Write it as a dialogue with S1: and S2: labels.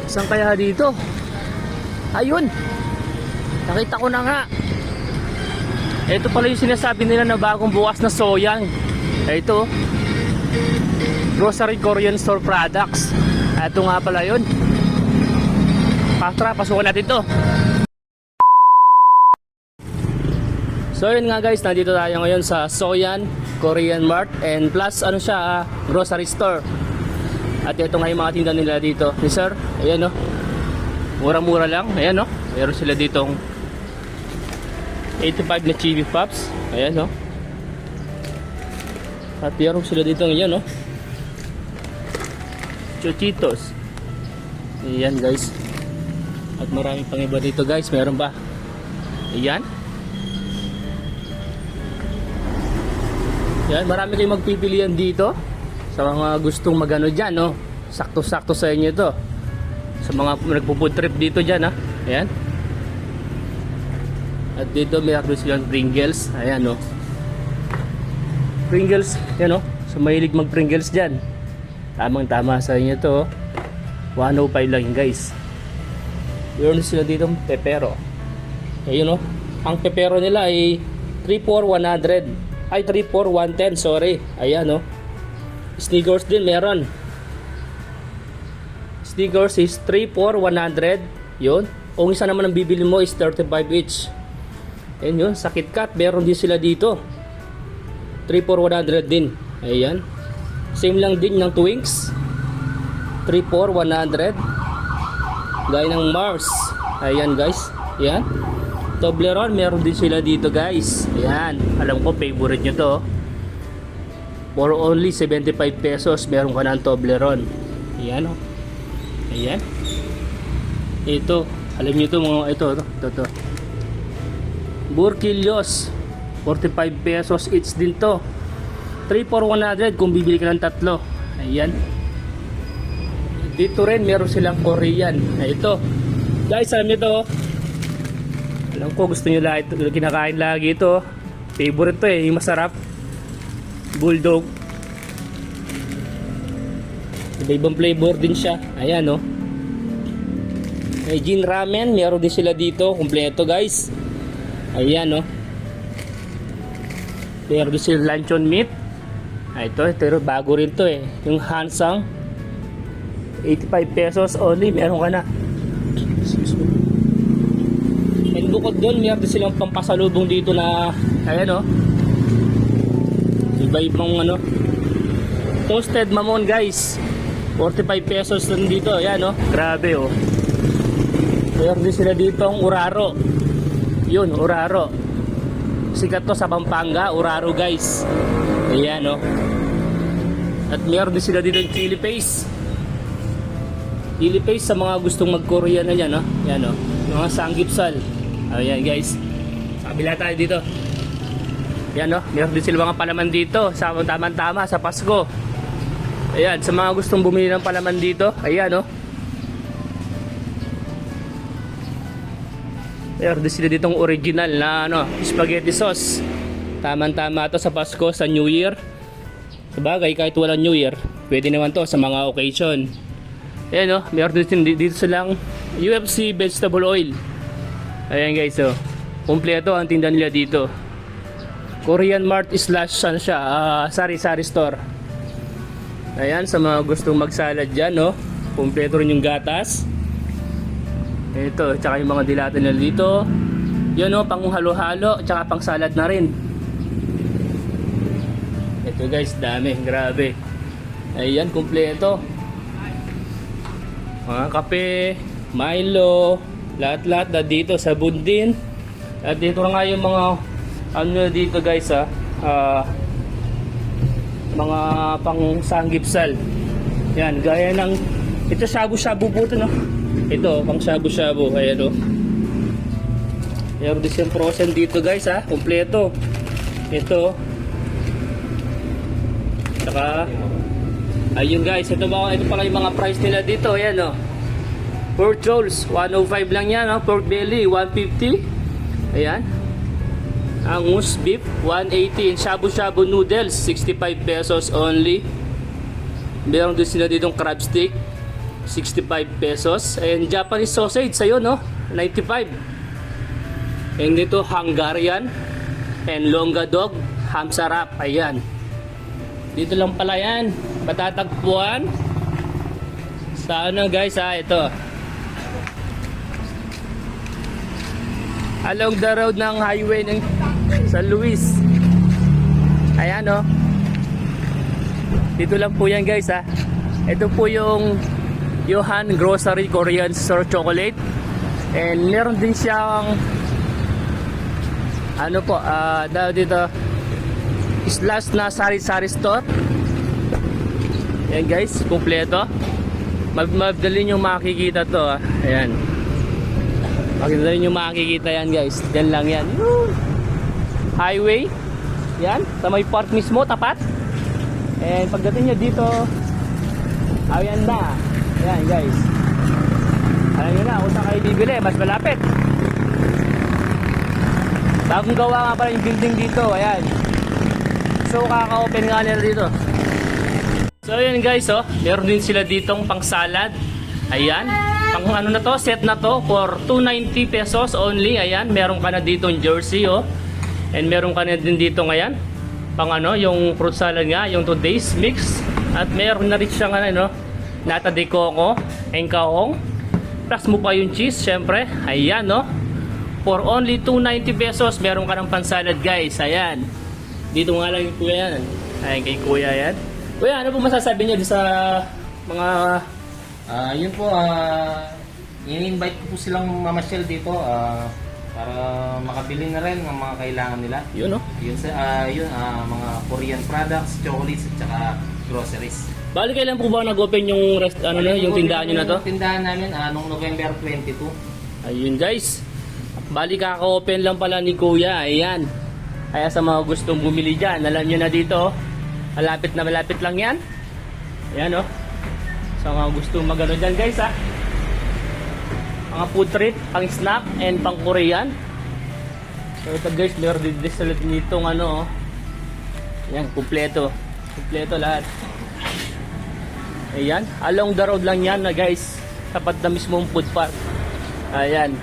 S1: Saan kaya dito? Ayun. Nakita ko na nga. Ito pala yung sinasabi nila na bagong bukas na Soyang. Ito. Grocery Korean Store Products. Ito nga pala yun. Tara, pasukan natin to. So yun nga guys, nandito tayo ngayon sa Soyan Korean Mart and plus ano siya, grocery store. At ito nga yung mga tinda nila dito. Ni sir, ayan o. Mura-mura lang, ayan o. Meron sila ditong 85 na chili pops. Ayan o. At meron sila dito ngayon o. Chochitos. Ayan guys. At marami pang iba dito guys. Meron ba? Ayan. Yan, marami kayong magpipilian dito sa mga gustong magano dyan, no? Sakto-sakto sa inyo to. Sa mga nagpo-food trip dito dyan, ha? Ayan. At dito meron silang Pringles. Ayan, no? Pringles, yan, no? So mahilig mag-Pringles dyan. Tamang-tama sa inyo to. 105 lang yun, guys. Meron sila dito pepero. Ayun, no? Ang pepero nila ay 3-4-100. Ay 3-4-110, sorry. Ayan oh. Sneakers din meron. Sneakers is 3-4-100. Yun. Kung isa naman ang bibili mo is 35 each. Ayan yun. Sa KitKat meron din sila dito. 3-4-100 din. Ayan. Same lang din ng Twinks. 3-4-100. Gaya ng Mars. Ayan guys. Ayan. Toblerone, meron din sila dito guys. Ayan, alam ko favorite nyo to. For only 75 pesos, meron ka ng Toblerone. Ayan o. Ayan. Ito, alam nyo to mga ito. Burkillos, 45 pesos each din to. 3-4-100 kung bibili ka ng tatlo. Ayan. Dito rin, meron silang Korean. Ito. Guys, alam nyo to. Alam ko gusto nyo lahat, kinakain lagi ito. Favorite to eh, yung masarap. Bulldog. Iba-ibang flavor din siya. Ayan oh. May Jin Ramen, meron din sila dito. Kompleto guys. Ayan oh. Meron din sila luncheon meat. Ito, bago rin to eh. Yung Hansang 85 pesos only, meron ka na. And bukod doon, meron din silang pampasalubong dito na ayan o. Iba-ibang ano. Toasted mamon guys. 45 pesos lang dito. Ayan o. Grabe o. Meron din sila dito ang Uraro. Yun, Uraro. Sikat to sa Pampanga, Uraro guys. Ayan o. At meron din sila dito yung chili paste. Chili paste sa mga gustong mag-Korean na yan o. Ayan o. Mga sanggipsal. Ayan guys. Kabila tayo dito. Ayan o. Meron din sila mga palaman dito. Tama-tama sa Pasko. Ayan. Sa mga gustong bumili ng palaman dito. Ayan o. Meron din sila ditong original na ano, spaghetti sauce. Tama-tama to sa Pasko, sa New Year. Sabagay kahit walang New Year, pwede naman to sa mga occasion. Ayan o. Meron din dito silang UFC vegetable oil. Ayan guys, so kumpleto ang tinda nila dito. Korean Mart slash ano siya, sari-sari store. Ayan, sa mga gustong magsalad dyan, no? Kumpleto rin yung gatas. Ito, tsaka yung mga dilata nila dito. Yun, no? Pang halo-halo, tsaka pang salad na rin. Ito guys, dami, grabe. Ayan, kumpleto. Mga kape, Milo, lahat-lahat na dito sa Bundin. At dito nga yung mga ano dito guys mga pang sanggipsal. Yan, gaya ng ito shabu-shabu po ito no. Ito pang shabu-shabu. Ayan o. Meron din siyang frozen dito guys ha. Kompleto. Ito. Saka ayun guys, ito pala yung mga price nila dito. Ayan o. Pork rolls, 105 lang yan. Pork belly, 150. Ayan. Angus beef, 180. Shabu-shabu noodles, 65 pesos only. Meron din sila ditong crab stick. 65 pesos. And Japanese sausage sa'yo, no? 95. And dito, Hungarian and Longa Dog, ham sarap. Ayan. Dito lang pala yan. Matatagpuan sa ano guys, ito. Along the road ng highway ng San Luis. Ayan, oh. Dito lang po yan guys, ha. Ito po yung Johan Grocery Korean Store Chocolate. And meron din siyang ano po, dito slash na sari-sari store. Ayan guys, kumpleto. Madali nyo makikita to, ha. Ayan. Madali nyo makikita yan guys. Diyan lang yan. Highway. Yan, sa may park mismo, tapat. And pagdating nyo dito, ayan na. Ayan guys. Alam nyo na kung saan kayo bibili, mas malapit. Bagong gawa nga pala yung building dito. Ayan. So kaka-open nga nila dito. So ayan guys, oh, meron din sila ditong pang salad. Ayan. Pang ano na to, set na to for 290 pesos only. Ayan, meron ka na ditong jersey, oh. And meron ka na din dito ngayon pang ano, yung fruit salad nga, yung today's mix. At meron na rin siyang ano, nata de coco, engkaong. Plus mo pa yung cheese, syempre. Ayan, no. For only 290 pesos, meron ka ng pansalad, guys. Ayan. Dito nga lang yung kuya yan. Ayan, kay kuya yan. Kuya, ano po masasabi niyo sa mga...
S2: Yun po, in-invite ko po silang mamasyal dito para makabili na rin ng mga kailangan nila.
S1: Yun, no?
S2: Mga Korean products, chocolates, at saka groceries.
S1: Bali kailan po ba nag-open yung yung tindahan nyo na to?
S2: Yung tindahan namin nung November 22.
S1: Ayun guys. Bali kaka-open lang pala ni Kuya. Ayan. Kaya sa mga gustong bumili dyan, alam nyo na dito. Malapit lang yan. Ayan, oh. Sa mga gustong magano dyan guys, ha. Mga food treat, pang snack and pang Korean. So ito guys, meron din sila nitong ano, oh. Ayan, kumpleto. Kumpleto lahat. Ayan, along the road lang yan na guys. Tapat na mismong food park. Ayan.